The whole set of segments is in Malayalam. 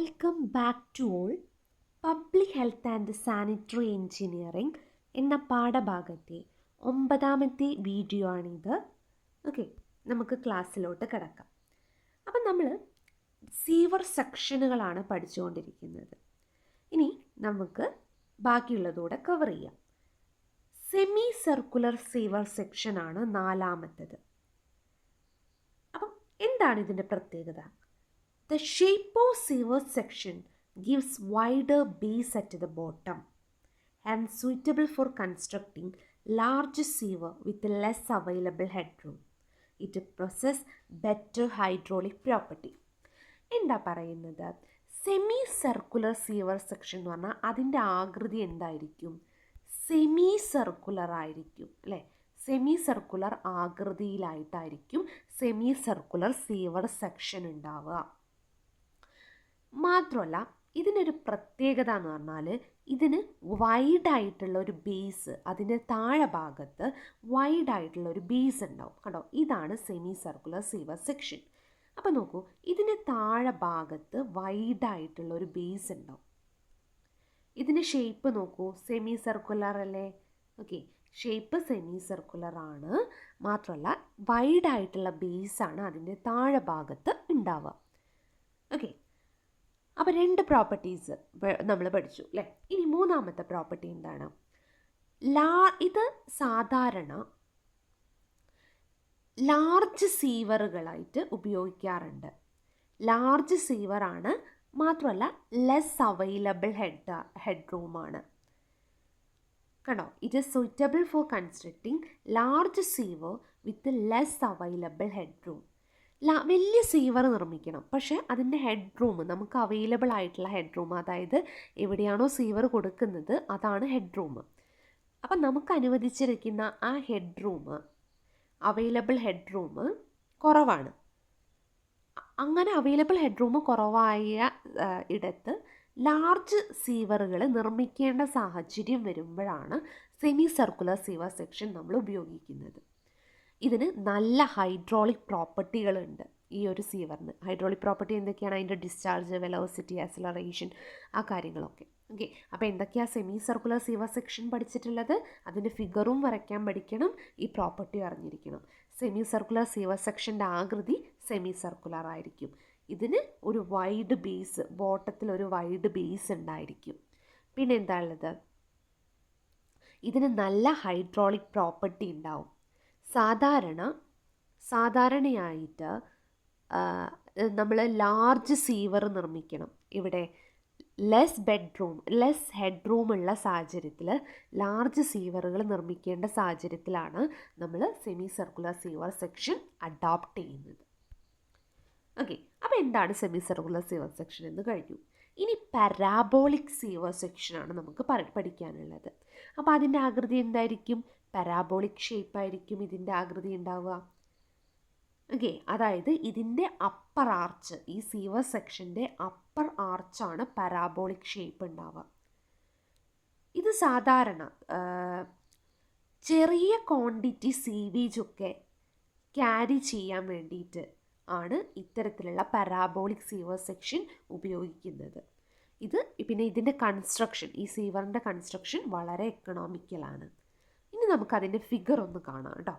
Welcome back to all. Public health and sanitary engineering എന്ന പാഠഭാഗത്തെ 9ാമത്തെ വീഡിയോ ആണിത്. ഓക്കെ, നമുക്ക് ക്ലാസ്സിലോട്ട് കിടക്കാം. അപ്പം നമ്മൾ സീവർ സെക്ഷനുകളാണ് പഠിച്ചുകൊണ്ടിരിക്കുന്നത്. ഇനി നമുക്ക് ബാക്കിയുള്ളതൂടെ കവർ ചെയ്യാം. സെമി സർക്കുലർ സീവർ സെക്ഷനാണ് 4ാമത്തേത്. അപ്പം എന്താണ് ഇതിൻ്റെ പ്രത്യേകത? The shape of sewer section gives wider base at the bottom and suitable for constructing large sewer with less available headroom. It possesses better hydraulic property. എന്താ പറയുന്നത്? സെമി സർക്കുലർ സീവർ സെക്ഷൻ എന്ന് പറഞ്ഞാൽ അതിൻ്റെ ആകൃതി എന്തായിരിക്കും? സെമി സർക്കുലർ ആയിരിക്കും അല്ലേ? സെമി സർക്കുലർ ആകൃതിയിലായിട്ടായിരിക്കും സെമി സർക്കുലർ സീവർ സെക്ഷൻ ഉണ്ടാവുക. മാത്രമല്ല ഇതിനൊരു പ്രത്യേകത എന്ന് പറഞ്ഞാൽ ഇതിന് വൈഡായിട്ടുള്ള ഒരു ബേസ്, അതിൻ്റെ താഴെ ഭാഗത്ത് വൈഡായിട്ടുള്ള ഒരു ബേസ് ഉണ്ടാവും. കണ്ടോ, ഇതാണ് സെമി സർക്കുലർ സീവർ സെക്ഷൻ. അപ്പോൾ നോക്കൂ, ഇതിന് താഴെ ഭാഗത്ത് വൈഡായിട്ടുള്ള ഒരു ബേസ് ഉണ്ടാവും. ഇതിൻ്റെ ഷേപ്പ് നോക്കൂ, സെമി സർക്കുലർ അല്ലേ? ഓക്കെ, ഷേപ്പ് സെമി സർക്കുലർ ആണ്. മാത്രമല്ല വൈഡായിട്ടുള്ള ബേസാണ് അതിൻ്റെ താഴെ ഭാഗത്ത് ഉണ്ടാവുക. ഓക്കെ, അപ്പോൾ 2 പ്രോപ്പർട്ടീസ് നമ്മൾ പഠിച്ചു അല്ലേ? ഇനി 3ാമത്തെ പ്രോപ്പർട്ടി എന്താണ്? ഇത് സാധാരണ ലാർജ് സീവറുകളായിട്ട് ഉപയോഗിക്കാറുണ്ട്. ലാർജ് സീവറാണ്. മാത്രമല്ല ലെസ് അവൈലബിൾ ഹെഡ് റൂമാണ്. കണ്ടോ, it is suitable for constructing large sewer with less available head room. വലിയ സീവർ നിർമ്മിക്കണം, പക്ഷേ അതിൻ്റെ ഹെഡ് റൂം, നമുക്ക് അവൈലബിൾ ആയിട്ടുള്ള ഹെഡ് റൂം, അതായത് എവിടെയാണോ സീവർ കൊടുക്കുന്നത് അതാണ് ഹെഡ് റൂം. അപ്പം നമുക്ക് അനുവദിച്ചിരിക്കുന്ന ആ head room, available head room കുറവാണ്. അങ്ങനെ അവൈലബിൾ ഹെഡ് റൂം കുറവായ ഇടത്ത് ലാർജ് സീവറുകൾ നിർമ്മിക്കേണ്ട സാഹചര്യം വരുമ്പോഴാണ് സെമി സർക്കുലർ സീവർ സെക്ഷൻ നമ്മൾ ഉപയോഗിക്കുന്നത്. ഇതിന് നല്ല ഹൈഡ്രോളിക് പ്രോപ്പർട്ടികളുണ്ട്. ഈ ഒരു സീവറിന് ഹൈഡ്രോളിക് പ്രോപ്പർട്ടി എന്തൊക്കെയാണ്? അതിൻ്റെ ഡിസ്ചാർജ്, വെലോസിറ്റി, ആക്സിലറേഷൻ, ആ കാര്യങ്ങളൊക്കെ. ഓക്കെ, അപ്പോൾ എന്തൊക്കെയാണ് സെമി സർക്കുലർ സീവർ സെക്ഷൻ പഠിച്ചിട്ടുള്ളത്? അതിൻ്റെ ഫിഗറും വരയ്ക്കാൻ പഠിക്കണം, ഈ പ്രോപ്പർട്ടി അറിഞ്ഞിരിക്കണം. സെമി സർക്കുലർ സീവർ സെക്ഷൻ്റെ ആകൃതി സെമി സർക്കുലർ ആയിരിക്കും. ഇതിന് ഒരു വൈഡ് ബേസ്, ബോട്ടത്തിൽ ഒരു വൈഡ് ബേസ് ഉണ്ടായിരിക്കും. പിന്നെ എന്താ ഉള്ളത്? ഇതിന് നല്ല ഹൈഡ്രോളിക് പ്രോപ്പർട്ടി ഉണ്ടാവും. സാധാരണയായിട്ട് നമ്മൾ ലാർജ് സീവർ നിർമ്മിക്കണം. ഇവിടെ ലെസ് ഹെഡ് റൂം ഉള്ള സാഹചര്യത്തിൽ ലാർജ് സീവറുകൾ നിർമ്മിക്കേണ്ട സാഹചര്യത്തിലാണ് നമ്മൾ semi circular sewer section adopt ചെയ്യുന്നത്. ഓക്കെ, അപ്പോൾ എന്താണ് സെമി സർക്കുലർ സീവർ സെക്ഷൻ എന്ന് കഴിഞ്ഞു. ഇനി പാരാബോളിക് സീവർ സെക്ഷനാണ് നമുക്ക് പഠിക്കാനുള്ളത്. അപ്പോൾ അതിൻ്റെ ആകൃതി എന്തായിരിക്കും? പാരാബോളിക് ഷേപ്പായിരിക്കും ഇതിൻ്റെ ആകൃതി ഉണ്ടാവുക. ഓക്കെ, അതായത് ഇതിൻ്റെ അപ്പർ ആർച്ച്, ഈ സീവർ സെക്ഷൻ്റെ അപ്പർ ആർച്ചാണ് പാരാബോളിക് ഷേപ്പ് ഉണ്ടാവുക. ഇത് സാധാരണ ചെറിയ ക്വാണ്ടിറ്റി സീവേജൊക്കെ ക്യാരി ചെയ്യാൻ വേണ്ടിയിട്ട് ആണ് ഇത്തരത്തിലുള്ള പാരാബോളിക് സീവർ സെക്ഷൻ ഉപയോഗിക്കുന്നത്. പിന്നെ ഇതിൻ്റെ കൺസ്ട്രക്ഷൻ, ഈ സീവറിൻ്റെ കൺസ്ട്രക്ഷൻ വളരെ എക്കണോമിക്കലാണ്. ഇനി നമുക്കതിൻ്റെ ഫിഗർ ഒന്ന് കാണാം കേട്ടോ.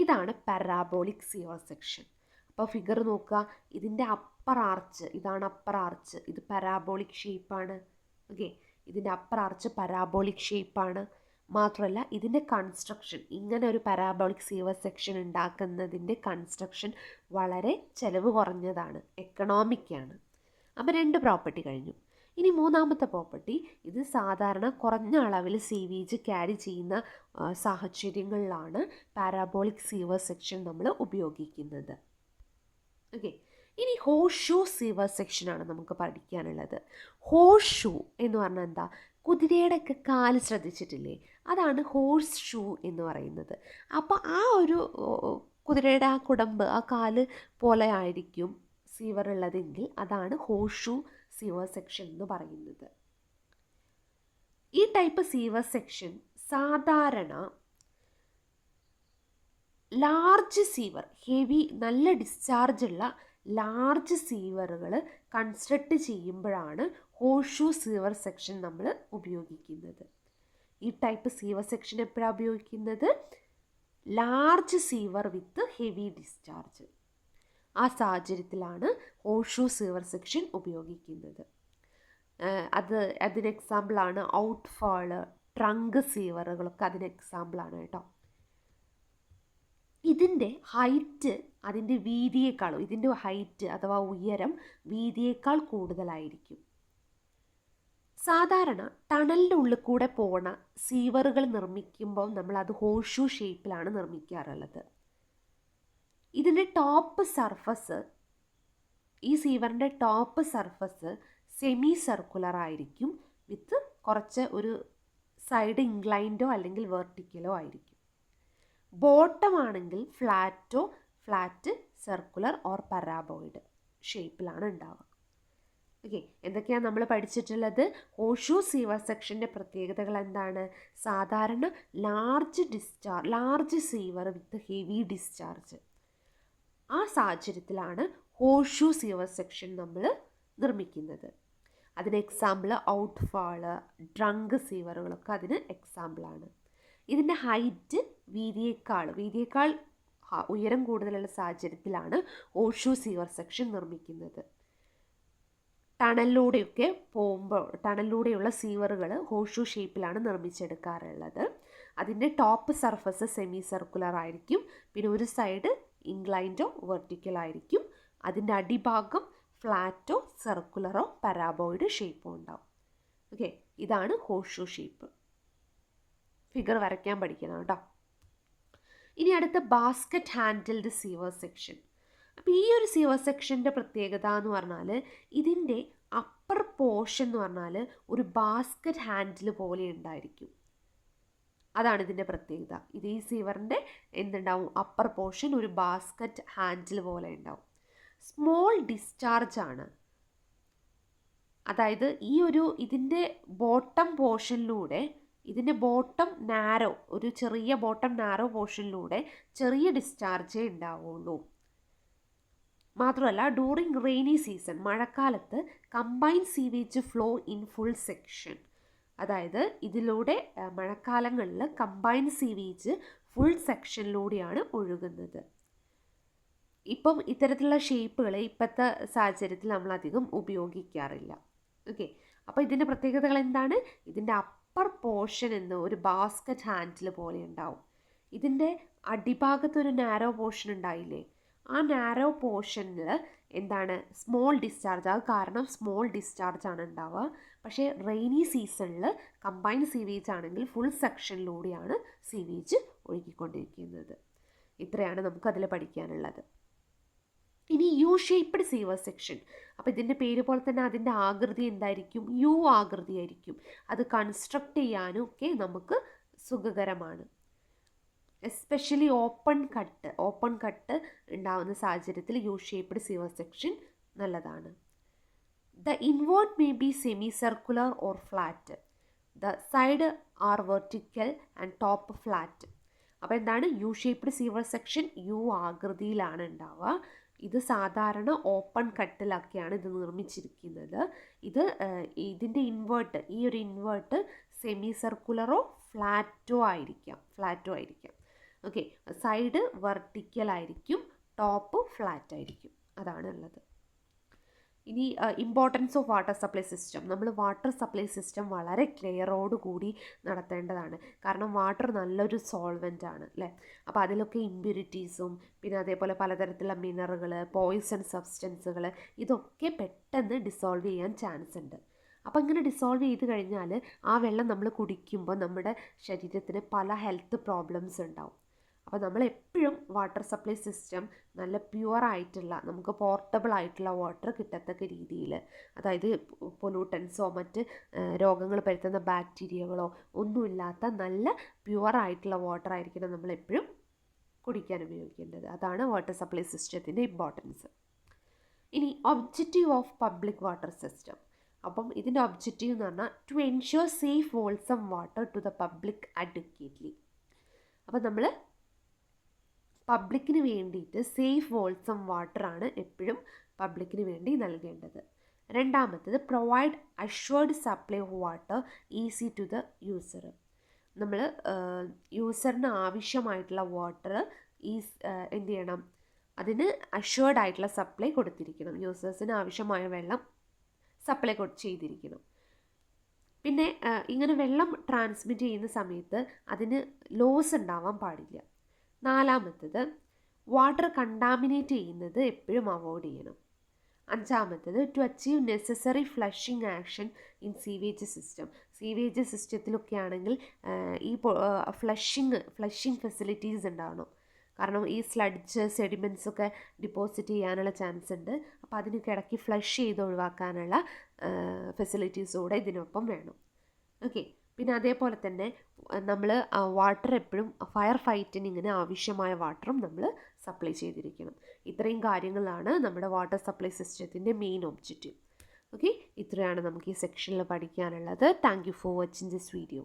ഇതാണ് പാരാബോളിക് സീവർ സെക്ഷൻ. അപ്പോൾ ഫിഗർ നോക്കുക, ഇതിൻ്റെ അപ്പർ ആർച്ച്, ഇതാണ് അപ്പർ ആർച്ച്, ഇത് പാരാബോളിക് ഷേപ്പാണ്. ഓക്കെ, ഇതിൻ്റെ അപ്പർ ആർച്ച് പാരാബോളിക് ഷേപ്പാണ്. മാത്രമല്ല ഇതിൻ്റെ കൺസ്ട്രക്ഷൻ, ഇങ്ങനെ ഒരു പാരാബോളിക് സീവർ സെക്ഷൻ ഉണ്ടാക്കുന്നതിൻ്റെ കൺസ്ട്രക്ഷൻ വളരെ ചിലവ് കുറഞ്ഞതാണ്, എക്കണോമിക്കാണ്. അപ്പോൾ 2 പ്രോപ്പർട്ടി കഴിഞ്ഞു. ഇനി 3ാമത്തെ പ്രോപ്പർട്ടി, ഇത് സാധാരണ കുറഞ്ഞ അളവിൽ സീവേജ് ക്യാരി ചെയ്യുന്ന സാഹചര്യങ്ങളിലാണ് പാരാബോളിക് സീവർ സെക്ഷൻ നമ്മൾ ഉപയോഗിക്കുന്നത്. ഓക്കെ, ഇനി ഹോഴ്സ് ഷൂ സീവർ സെക്ഷനാണ് നമുക്ക് പഠിക്കാനുള്ളത്. ഹോഴ്സ് ഷൂ എന്ന് പറഞ്ഞാൽ എന്താ? കുതിരയുടെയൊക്കെ കാല് ശ്രദ്ധിച്ചിട്ടില്ലേ? അതാണ് ഹോഴ്സ് ഷൂ എന്ന് പറയുന്നത്. അപ്പോൾ ആ ഒരു കുതിരയുടെ ആ കുടമ്പ്, ആ കാല് പോലെ ആയിരിക്കും സീവർ ഉള്ളതെങ്കിൽ അതാണ് ഹോഴ്സ് ഷൂ സീവർ സെക്ഷൻ എന്ന് പറയുന്നത്. ഈ ടൈപ്പ് സീവർ സെക്ഷൻ സാധാരണ ലാർജ് സീവർ, ഹെവി, നല്ല ഡിസ്ചാർജുള്ള ലാർജ് സീവറുകൾ കൺസ്ട്രക്റ്റ് ചെയ്യുമ്പോഴാണ് ഹോഴ്ഷൂ സീവർ സെക്ഷൻ നമ്മൾ ഉപയോഗിക്കുന്നത്. ഈ ടൈപ്പ് സീവർ സെക്ഷൻ എപ്പോഴാണ് ഉപയോഗിക്കുന്നത്? ലാർജ് സീവർ വിത്ത് ഹെവി ഡിസ്ചാർജ്. ആ സാഹചര്യത്തിലാണ് ഹോഴ്ഷൂ സീവർ സെക്ഷൻ ഉപയോഗിക്കുന്നത്. അതിന് എക്സാമ്പിളാണ് ഔട്ട്ഫാള്, ട്രങ്ക് സീവറുകളൊക്കെ അതിന് എക്സാമ്പിളാണ് കേട്ടോ. ഇതിൻ്റെ ഹൈറ്റ് അതിൻ്റെ വീതിയേക്കാളും, ഇതിൻ്റെ ഹൈറ്റ് അഥവാ ഉയരം വീതിയേക്കാൾ കൂടുതലായിരിക്കും. സാധാരണ ടണലിൻ്റെ ഉള്ളിൽ കൂടെ പോണ സീവറുകൾ നിർമ്മിക്കുമ്പോൾ നമ്മളത് ഹോഴ്ഷൂ ഷേപ്പിലാണ് നിർമ്മിക്കാറുള്ളത്. ഇതിൻ്റെ ടോപ്പ് സർഫസ്, ഈ സീവറിൻ്റെ ടോപ്പ് സർഫസ് സെമി സർക്കുലർ ആയിരിക്കും വിത്ത് കുറച്ച് ഒരു സൈഡ് ഇൻക്ലൈൻഡോ അല്ലെങ്കിൽ വെർട്ടിക്കലോ ആയിരിക്കും. ബോട്ടം ആണെങ്കിൽ ഫ്ലാറ്റ് സർക്കുലർ ഓർ പരാബോയിഡ് ഷേപ്പിലാണ് ഉണ്ടാവുക. ഓക്കെ, എന്തൊക്കെയാണ് നമ്മൾ പഠിച്ചിട്ടുള്ളത്? ഹോഴ്ഷൂ സീവർ സെക്ഷൻ്റെ പ്രത്യേകതകൾ എന്താണ്? സാധാരണ ലാർജ് സീവർ വിത്ത് ഹെവി ഡിസ്ചാർജ്. ആ സാഹചര്യത്തിലാണ് ഹോഴ്ഷൂ സീവർ സെക്ഷൻ നമ്മൾ നിർമ്മിക്കുന്നത്. അതിന് എക്സാമ്പിൾ ഔട്ട്ഫാള്, ഡ്രങ്ക് സീവറുകളൊക്കെ അതിന് എക്സാമ്പിളാണ്. ഇതിൻ്റെ ഹൈറ്റ് വീതിയേക്കാൾ ഉയരം കൂടുതലുള്ള സാഹചര്യത്തിലാണ് ഹോഴ്ഷൂ സീവർ സെക്ഷൻ നിർമ്മിക്കുന്നത്. ടണലിലൂടെയുള്ള സീവറുകൾ ഹോഴ്ഷൂ ഷേപ്പിലാണ് നിർമ്മിച്ചെടുക്കാറുള്ളത്. അതിൻ്റെ ടോപ്പ് സർഫസ് സെമി സർക്കുലർ ആയിരിക്കും, പിന്നെ ഒരു സൈഡ് ഇൻക്ലൈൻഡോ വെർട്ടിക്കൽ ആയിരിക്കും. അതിൻ്റെ അടിഭാഗം ഫ്ലാറ്റോ സർക്കുലറോ പരാബോയിഡ് ഷേപ്പോ ഉണ്ടാവും. ഓക്കെ, ഇതാണ് ഹോഴ്ഷൂ ഷേപ്പ്. ഫിഗർ വരയ്ക്കാൻ പഠിക്കണം കേട്ടോ. ഇനി അടുത്ത ബാസ്ക്കറ്റ് ഹാൻഡിൽഡ് സീവർ സെക്ഷൻ. അപ്പോൾ ഈ ഒരു സീവർ സെക്ഷൻ്റെ പ്രത്യേകത എന്ന് പറഞ്ഞാൽ ഇതിൻ്റെ അപ്പർ പോർഷൻ എന്ന് പറഞ്ഞാൽ ഒരു ബാസ്ക്കറ്റ് ഹാൻഡിൽ പോലെ ഉണ്ടായിരിക്കും. അതാണ് ഇതിൻ്റെ പ്രത്യേകത. ഇത് ഈ സീവറിൻ്റെ എന്തുണ്ടാവും? അപ്പർ പോർഷൻ ഒരു ബാസ്ക്കറ്റ് ഹാൻഡിൽ പോലെ ഉണ്ടാവും. സ്മോൾ ഡിസ്ചാർജ് ആണ്. അതായത് ഇതിൻ്റെ ബോട്ടം പോർഷനിലൂടെ, ഇതിൻ്റെ ഒരു ചെറിയ ബോട്ടം നാരോ പോർഷനിലൂടെ ചെറിയ ഡിസ്ചാർജേ ഉണ്ടാവുള്ളൂ. മാത്രമല്ല ഡ്യൂറിങ് റെയിനി സീസൺ, മഴക്കാലത്ത് combined sewage flow in full section. അതായത് ഇതിലൂടെ മഴക്കാലങ്ങളിൽ കമ്പൈൻഡ് സീവേജ് ഫുൾ സെക്ഷനിലൂടെയാണ് ഒഴുകുന്നത്. ഇപ്പം ഇത്തരത്തിലുള്ള ഷേപ്പുകൾ ഇപ്പോഴത്തെ സാഹചര്യത്തിൽ നമ്മളധികം ഉപയോഗിക്കാറില്ല. ഓക്കെ, അപ്പോൾ ഇതിൻ്റെ പ്രത്യേകതകൾ എന്താണ്? ഇതിൻ്റെ അപ്പർ പോർഷൻ എന്ന് ഒരു ബാസ്ക്കറ്റ് ഹാൻഡിൽ പോലെ ഉണ്ടാവും. ഇതിൻ്റെ അടിഭാഗത്തൊരു നാരോ പോർഷൻ ഉണ്ടായില്ലേ? ആ നാരോ പോർഷനിൽ എന്താണ്? Small discharge. അത് കാരണം സ്മോൾ ഡിസ്ചാർജ് ആണ് ഉണ്ടാവുക. പക്ഷേ റെയിനി സീസണിൽ കമ്പൈൻഡ് സീവേജ് ആണെങ്കിൽ ഫുൾ സെക്ഷനിലൂടെയാണ് സീവേജ് ഒഴുകിക്കൊണ്ടിരിക്കുന്നത്. ഇത്രയാണ് നമുക്കതിൽ പഠിക്കാനുള്ളത്. ഇനി യു ഷേപ്പ്ഡ് സീവർ സെക്ഷൻ. അപ്പോൾ ഇതിൻ്റെ പേര് പോലെ തന്നെ അതിൻ്റെ ആകൃതി എന്തായിരിക്കും? യു ആകൃതിയായിരിക്കും. അത് കൺസ്ട്രക്റ്റ് ചെയ്യാനും ഒക്കെ നമുക്ക് സുഖകരമാണ്. എസ്പെഷ്യലി ഓപ്പൺ കട്ട് ഉണ്ടാകുന്ന സാഹചര്യത്തിൽ യു ഷേപ്പ്ഡ് സീവർ സെക്ഷൻ നല്ലതാണ്. The invert may be semi circular or flat. The side are vertical and top flat. അപ്പോൾ എന്താണ്? U shaped sewer section U ആകൃതിയിലാണ് ഉണ്ടാവുക. ഇത് സാധാരണ ഓപ്പൺ കട്ടിലൊക്കെയാണ് ഇത് നിർമ്മിച്ചിരിക്കുന്നത്. ഇതിൻ്റെ ഇൻവേർട്ട് സെമി സർക്കുലറോ ഫ്ലാറ്റോ ആയിരിക്കാം. ഓക്കെ, സൈഡ് വെർട്ടിക്കൽ ആയിരിക്കും, ടോപ്പ് ഫ്ലാറ്റ് ആയിരിക്കും. അതാണ് ഉള്ളത്. ഇനി importance of water supply system. നമ്മൾ വാട്ടർ സപ്ലൈ സിസ്റ്റം വളരെ ക്ലിയറോടുകൂടി നടത്തേണ്ടതാണ്. കാരണം വാട്ടർ നല്ലൊരു സോൾവെൻ്റ് ആണ് അല്ലേ? അപ്പോൾ അതിലൊക്കെ ഇമ്പ്യൂരിറ്റീസും പിന്നെ അതേപോലെ പലതരത്തിലുള്ള മിനറലുകൾ, പോയിസൺ സബ്സ്റ്റൻസുകൾ ഇതൊക്കെ പെട്ടെന്ന് ഡിസോൾവ് ചെയ്യാൻ ചാൻസ് ഉണ്ട്. അപ്പോൾ ഇങ്ങനെ ഡിസോൾവ് ചെയ്ത് കഴിഞ്ഞാൽ ആ വെള്ളം നമ്മൾ കുടിക്കുമ്പോൾ നമ്മുടെ ശരീരത്തിന് പല ഹെൽത്ത് പ്രോബ്ലംസ് ഉണ്ടാവും. അപ്പോൾ നമ്മൾ എപ്പോഴും വാട്ടർ സപ്ലൈ സിസ്റ്റം നല്ല പ്യുവറായിട്ടുള്ള, നമുക്ക് പോർട്ടബിൾ ആയിട്ടുള്ള വാട്ടർ കിട്ടത്തക്ക രീതിയിൽ, അതായത് പൊല്യൂട്ടൻസോ മറ്റ് രോഗങ്ങൾ പരത്തുന്ന ബാക്ടീരിയകളോ ഒന്നുമില്ലാത്ത നല്ല പ്യുവറായിട്ടുള്ള വാട്ടർ ആയിരിക്കണം നമ്മൾ എപ്പോഴും കുടിക്കാൻ ഉപയോഗിക്കേണ്ടത്. അതാണ് വാട്ടർ സപ്ലൈ സിസ്റ്റത്തിൻ്റെ ഇമ്പോർട്ടൻസ്. ഇനി objective of public water system. അപ്പം ഇതിൻ്റെ ഒബ്ജക്റ്റീവ് എന്ന് പറഞ്ഞാൽ to ensure safe wholesome water to the public adequately. അപ്പം നമ്മൾ പബ്ലിക്കിന് വേണ്ടിയിട്ട് സേഫ് വോൾസം വാട്ടറാണ് എപ്പോഴും പബ്ലിക്കിന് വേണ്ടി നൽകേണ്ടത്. രണ്ടാമത്തേത് provide assured supply of water easy to the user. നമ്മൾ യൂസറിന് ആവശ്യമായിട്ടുള്ള വാട്ടർ എന്ത് ചെയ്യണം, അതിന് അഷ്വേർഡ് ആയിട്ടുള്ള സപ്ലൈ കൊടുത്തിരിക്കണം. യൂസേഴ്സിന് ആവശ്യമായ വെള്ളം സപ്ലൈ ചെയ്തിരിക്കണം. പിന്നെ ഇങ്ങനെ വെള്ളം ട്രാൻസ്മിറ്റ് ചെയ്യുന്ന സമയത്ത് അതിന് ലോസ് ഉണ്ടാവാൻ പാടില്ല. നാലാമത്തേത് വാട്ടർ കണ്ടാമിനേറ്റ് ചെയ്യുന്നത് എപ്പോഴും അവോയ്ഡ് ചെയ്യണം. അഞ്ചാമത്തേത് to achieve necessary flushing action in sewage system. Sewage സിസ്റ്റത്തിലൊക്കെ ആണെങ്കിൽ ഈ ഫ്ലഷിംഗ് ഫെസിലിറ്റീസ് ഉണ്ടാവണം. കാരണം ഈ സ്ലഡ്ജ് സെഡിമെൻറ്റ്സ് ഒക്കെ ഡിപ്പോസിറ്റ് ചെയ്യാനുള്ള ചാൻസ് ഉണ്ട്. അപ്പോൾ അതിനൊക്കെ ഇടയ്ക്ക് ഫ്ലഷ് ചെയ്ത് ഒഴിവാക്കാനുള്ള ഫെസിലിറ്റീസ് കൂടെ ഇതിനൊപ്പം വേണം. ഓക്കെ. പിന്നെ അതേപോലെ തന്നെ നമ്മൾ വാട്ടർ എപ്പോഴും ഫയർ ഫൈറ്റിങ്ങിന് ആവശ്യമായ വാട്ടറും നമ്മൾ സപ്ലൈ ചെയ്തിരിക്കണം. ഇത്രയും കാര്യങ്ങളാണ് നമ്മുടെ വാട്ടർ സപ്ലൈ സിസ്റ്റത്തിൻ്റെ മെയിൻ ഒബ്ജക്റ്റീവ്. ഓക്കെ, ഇത്രയാണ് നമുക്ക് ഈ സെക്ഷനിൽ പഠിക്കാനുള്ളത്. Thank you for watching this video.